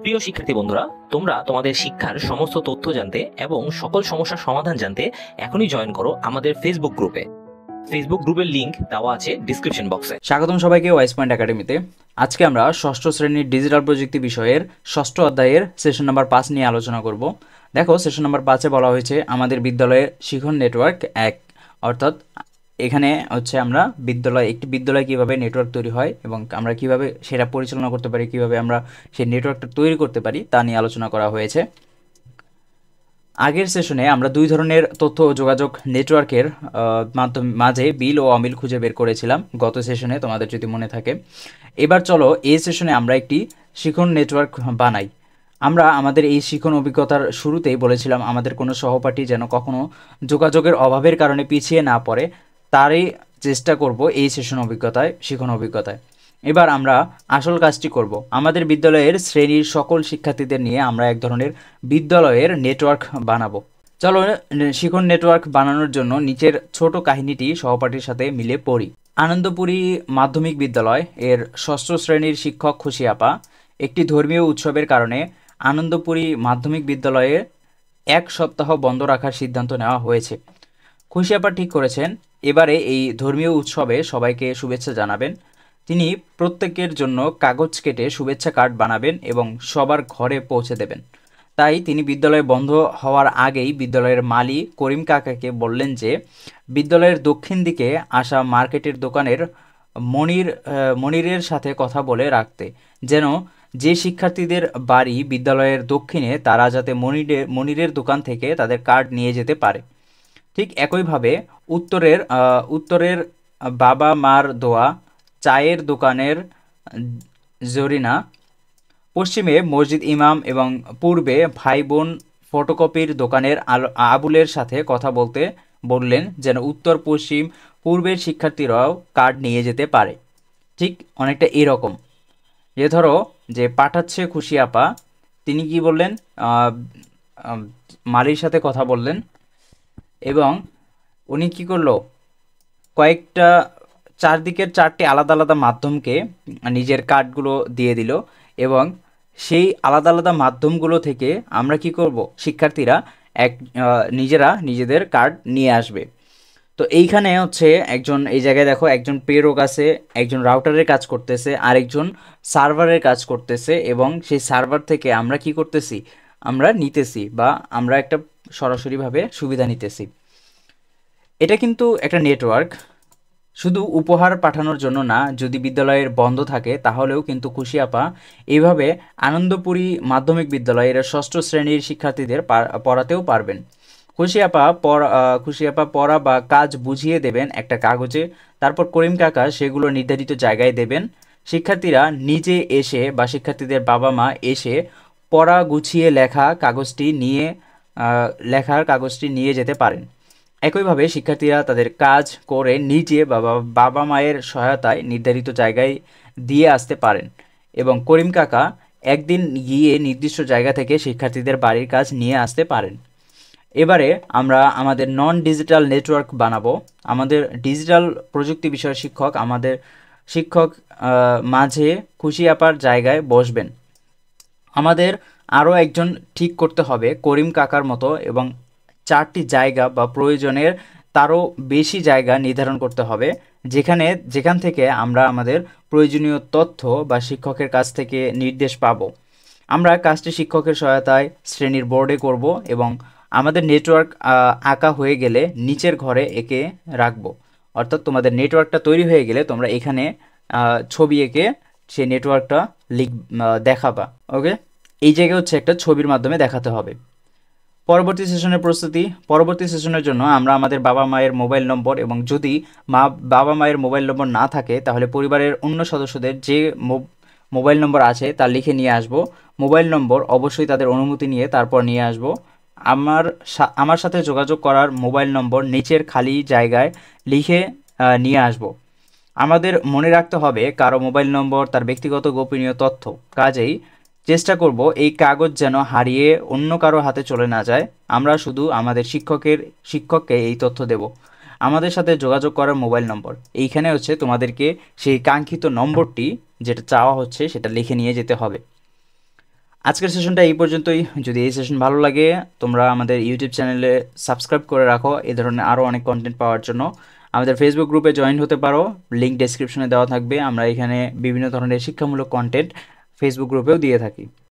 প্রিয় শিক্ষার্থী বন্ধুরা, তোমরা তোমাদের শিক্ষার সমস্ত তথ্য জানতে এবং সকল সমস্যার সমাধান জানতে এখনই জয়েন করো আমাদের ফেসবুক গ্রুপে। ফেসবুক গ্রুপের লিংক দেওয়া আছে ডিসক্রিপশন বক্সে। স্বাগতম সবাইকে ওয়াইস পয়েন্ট একাডেমিতে। আজকে আমরা ষষ্ঠ শ্রেণীর ডিজিটাল প্রযুক্তি বিষয়ের ষষ্ঠ অধ্যায়ের সেশন নাম্বার 5 নিয়ে আলোচনা করব। দেখো, সেশন নাম্বার 5-এ বলা হয়েছে আমাদের বিদ্যালয়ের শিখন নেটওয়ার্ক 1, অর্থাৎ এখানে হচ্ছে আমরা একটি বিদ্যালয় কীভাবে নেটওয়ার্ক তৈরি হয় এবং আমরা কিভাবে সেটা পরিচালনা করতে পারি, কিভাবে আমরা সেই নেটওয়ার্কটা তৈরি করতে পারি তা নিয়ে আলোচনা করা হয়েছে। আগের সেশনে আমরা দুই ধরনের তথ্য ও যোগাযোগ নেটওয়ার্কের মাঝে বিল ও অমিল খুঁজে বের করেছিলাম গত সেশনে, তোমাদের যদি মনে থাকে। এবার চলো এই সেশনে আমরা একটি শিখন নেটওয়ার্ক বানাই। আমরা আমাদের এই শিখন অভিজ্ঞতার শুরুতেই বলেছিলাম আমাদের কোনো সহপাঠী যেন কখনো যোগাযোগের অভাবের কারণে পিছিয়ে না পড়ে, তারই চেষ্টা করব এই শিখন অভিজ্ঞতায়। এবার আমরা আসল কাজটি করব। আমাদের বিদ্যালয়ের শ্রেণীর সকল শিক্ষার্থীদের নিয়ে আমরা এক ধরনের বিদ্যালয়ের নেটওয়ার্ক বানাবো। চলো শিখন নেটওয়ার্ক বানানোর জন্য নিচের ছোট কাহিনীটি সহপাঠীর সাথে মিলে পড়ি। আনন্দপুরী মাধ্যমিক বিদ্যালয় এর ষষ্ঠ শ্রেণীর শিক্ষক খুশি আপা একটি ধর্মীয় উৎসবের কারণে আনন্দপুরী মাধ্যমিক বিদ্যালয়ে 1 সপ্তাহ বন্ধ রাখার সিদ্ধান্ত নেওয়া হয়েছে। খুশি আপা ঠিক করেছেন এবারে এই ধর্মীয় উৎসবে সবাইকে শুভেচ্ছা জানাবেন। তিনি প্রত্যেকের জন্য কাগজ কেটে শুভেচ্ছা কার্ড বানাবেন এবং সবার ঘরে পৌঁছে দেবেন। তাই তিনি বিদ্যালয় বন্ধ হওয়ার আগেই বিদ্যালয়ের মালি করিম কাকাকে বললেন যে বিদ্যালয়ের দক্ষিণ দিকে আসা মার্কেটের দোকানের মনিরের সাথে কথা বলে রাখতে, যেন যে শিক্ষার্থীদের বাড়ি বিদ্যালয়ের দক্ষিণে তারা যাতে মনিরের দোকান থেকে তাদের কার্ড নিয়ে যেতে পারে। ঠিক একইভাবে উত্তরের বাবা মার দোয়া চায়ের দোকানের জরিনা, পশ্চিমে মসজিদ ইমাম এবং পূর্বে ভাই বোন ফটোকপির দোকানের আবুলের সাথে কথা বলতে বললেন যেন উত্তর পশ্চিম পূর্বের শিক্ষার্থীরাও কার্ড নিয়ে যেতে পারে। ঠিক অনেকটা এরকম, যে ধরো যে পাঠাচ্ছে খুশি আপা, তিনি কি বললেন, মালির সাথে কথা বললেন এবং উনি কি করলো, কয়েকটা চারদিকের 4টি আলাদা আলাদা মাধ্যমকে নিজের কার্ডগুলো দিয়ে দিল এবং সেই আলাদা আলাদা মাধ্যমগুলো থেকে আমরা কি করব, শিক্ষার্থীরা নিজেরা নিজেদের কার্ড নিয়ে আসবে। তো এইখানে হচ্ছে এই জায়গায় দেখো একজন প্রেরক আছে, একজন রাউটারের কাজ করতেছে, আরেকজন সার্ভারের কাজ করতেছে এবং সেই সার্ভার থেকে আমরা কি করতেছি, আমরা নিতেছি বা আমরা একটা সরাসরিভাবে সুবিধা নিতেছি। এটা কিন্তু একটা নেটওয়ার্ক, শুধু উপহার পাঠানোর জন্য না। যদি বিদ্যালয়ের বন্ধ থাকে তাহলেও কিন্তু খুশি আপা এইভাবে আনন্দপুরী মাধ্যমিক বিদ্যালয়ের ষষ্ঠ শ্রেণীর শিক্ষার্থীদের পড়াতেও পারবেন। খুশি আপা পড়া বা কাজ বুঝিয়ে দেবেন একটা কাগজে, তারপর করিম কাকা সেগুলো নির্ধারিত জায়গায় দেবেন। শিক্ষার্থীরা নিজে এসে বা শিক্ষার্থীদের বাবা মা এসে পড়া গুছিয়ে লেখার কাগজটি নিয়ে যেতে পারেন। একইভাবে শিক্ষার্থীরা তাদের কাজ করে নিজে বাবা মায়ের সহায়তায় নির্ধারিত জায়গায় দিয়ে আসতে পারেন এবং করিম কাকা একদিন গিয়ে নির্দিষ্ট জায়গা থেকে শিক্ষার্থীদের বাড়ির কাজ নিয়ে আসতে পারেন। এবারে আমরা আমাদের নন ডিজিটাল নেটওয়ার্ক বানাবো। আমাদের ডিজিটাল প্রযুক্তি বিষয়ের শিক্ষক মাঝে খুশি আপার জায়গায় বসবেন। আমাদের আরও একজন ঠিক করতে হবে করিম কাকার মতো এবং 4টি জায়গা বা প্রয়োজনের তারও বেশি জায়গা নির্ধারণ করতে হবে যেখান থেকে আমরা আমাদের প্রয়োজনীয় তথ্য বা শিক্ষকের কাছ থেকে নির্দেশ পাব। আমরা কাজটি শিক্ষকের সহায়তায় শ্রেণীর বোর্ডে করব এবং আমাদের নেটওয়ার্ক আঁকা হয়ে গেলে নিচের ঘরে এঁকে রাখবো। অর্থাৎ তোমাদের নেটওয়ার্কটা তৈরি হয়ে গেলে তোমরা এখানে ছবি এঁকে সেই নেটওয়ার্কটা দেখাবা। ওকে, এই জায়গায় হচ্ছে একটা ছবির মাধ্যমে দেখাতে হবে। পরবর্তী সেশনের জন্য আমরা আমাদের বাবা মায়ের মোবাইল নম্বর এবং যদি বাবা মায়ের মোবাইল নম্বর না থাকে তাহলে পরিবারের অন্য সদস্যদের যে মোবাইল নম্বর আছে তা লিখে নিয়ে আসব। মোবাইল নম্বর অবশ্যই তাদের অনুমতি নিয়ে তারপর নিয়ে আসব। আমার সাথে যোগাযোগ করার মোবাইল নম্বর নিচের খালি জায়গায় লিখে নিয়ে আসব। আমাদের মনে রাখতে হবে কারো মোবাইল নম্বর তার ব্যক্তিগত গোপনীয় তথ্য, কাজেই চেষ্টা করব এই কাগজ যেন হারিয়ে অন্য কারো হাতে চলে না যায়। আমরা শুধু আমাদের শিক্ষককে এই তথ্য দেব। আমাদের সাথে যোগাযোগ করার মোবাইল নম্বর, এইখানে হচ্ছে তোমাদেরকে সেই কাঙ্ক্ষিত নম্বরটি যেটা চাওয়া হচ্ছে সেটা লিখে নিয়ে যেতে হবে। আজকের সেশনটা এই পর্যন্তই। যদি এই সেশন ভালো লাগে তোমরা আমাদের ইউটিউব চ্যানেলে সাবস্ক্রাইব করে রাখো এই ধরনের আরও অনেক কন্টেন্ট পাওয়ার জন্য। আমাদের ফেসবুক গ্রুপে জয়েন হতে পারো, লিঙ্ক ডেসক্রিপশনে দেওয়া থাকবে। আমরা এখানে বিভিন্ন ধরনের শিক্ষামূলক কন্টেন্ট ফেসবুক গ্রুপেও দিয়ে থাকি।